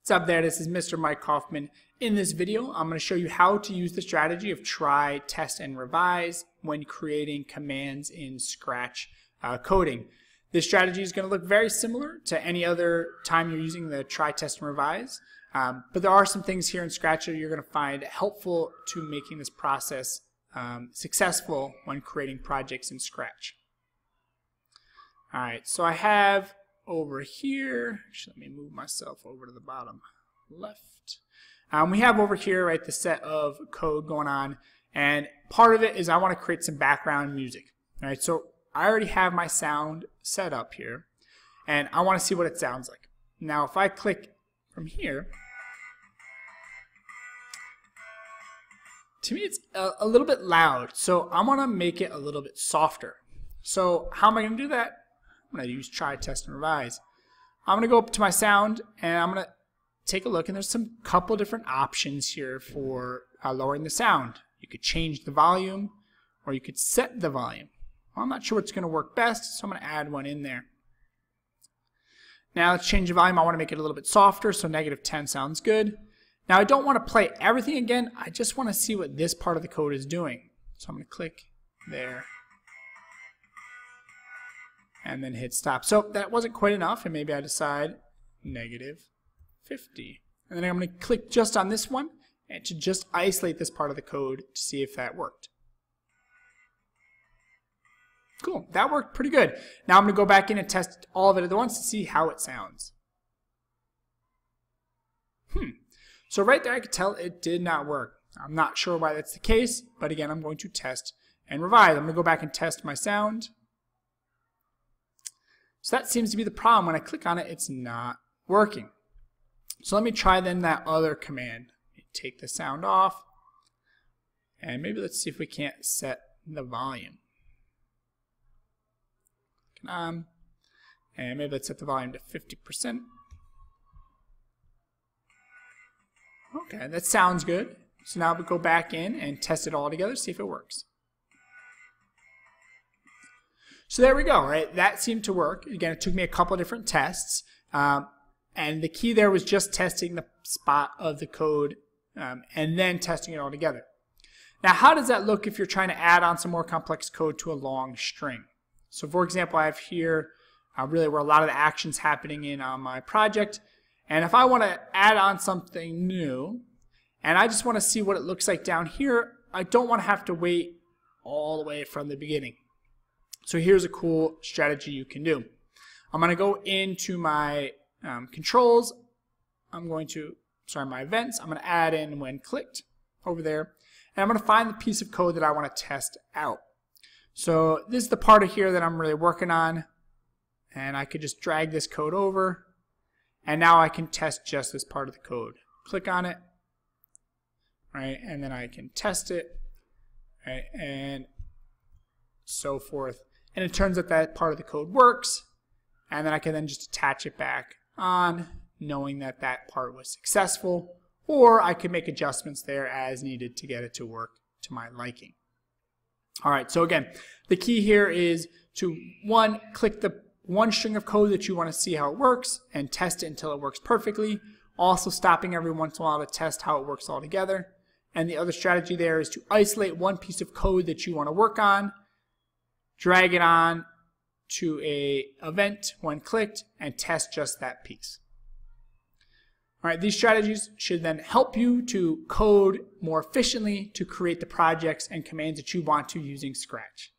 What's up there? This is Mr. Mike Kaufman. In this video, I'm going to show you how to use the strategy of try, test, and revise when creating commands in Scratch coding. This strategy is going to look very similar to any other time you're using the try, test, and revise, but there are some things here in Scratch that you're going to find helpful to making this process successful when creating projects in Scratch. Alright, so I have over here, actually let me move myself over to the bottom left. We have over here, right, the set of code going on, and part of it is I want to create some background music. Alright, so I already have my sound set up here, and I want to see what it sounds like. Now if I click from here, to me it's a little bit loud, so I want to make it a little bit softer. So how am I going to do that? I'm going to use try, test, and revise. I'm going to go up to my sound and I'm going to take a look, and there's some couple different options here for lowering the sound. You could change the volume or you could set the volume. Well, I'm not sure what's going to work best, so I'm going to add one in there. Now let's change the volume. I want to make it a little bit softer, so -10 sounds good. Now I don't want to play everything again. I just want to see what this part of the code is doing. So I'm going to click there and then hit stop. So that wasn't quite enough, and maybe I decide -50. And then I'm going to click just on this one and to just isolate this part of the code to see if that worked. Cool, that worked pretty good. Now I'm going to go back in and test all of it at once to see how it sounds. So right there I could tell it did not work. I'm not sure why that's the case, but again I'm going to test and revise. I'm going to go back and test my sound. So that seems to be the problem. When I click on it, it's not working. So let me try then that other command. Take the sound off, and maybe let's see if we can't set the volume. And maybe let's set the volume to 50%. Okay, that sounds good. So now we go back in and test it all together, see if it works. So there we go, right? That seemed to work. Again, it took me a couple of different tests, and the key there was just testing the spot of the code and then testing it all together. Now, how does that look if you're trying to add on some more complex code to a long string? So for example, I have here really where a lot of the action's happening in my project, and if I want to add on something new, and I just want to see what it looks like down here, I don't want to have to wait all the way from the beginning. So here's a cool strategy you can do. I'm going to go into my controls. I'm going to, my events. I'm going to add in when clicked over there. And I'm going to find the piece of code that I want to test out. So this is the part of here that I'm really working on. And I could just drag this code over. And now I can test just this part of the code. Click on it. Right, and then I can test it. Right, and so forth. And it turns out that part of the code works, and then I can then just attach it back on, knowing that that part was successful, or I could make adjustments there as needed to get it to work to my liking. Alright, so again, the key here is to, one, click the one string of code that you want to see how it works, and test it until it works perfectly, also stopping every once in a while to test how it works all together. And the other strategy there is to isolate one piece of code that you want to work on, drag it on to an event when clicked, and test just that piece. Alright, these strategies should then help you to code more efficiently to create the projects and commands that you want to using Scratch.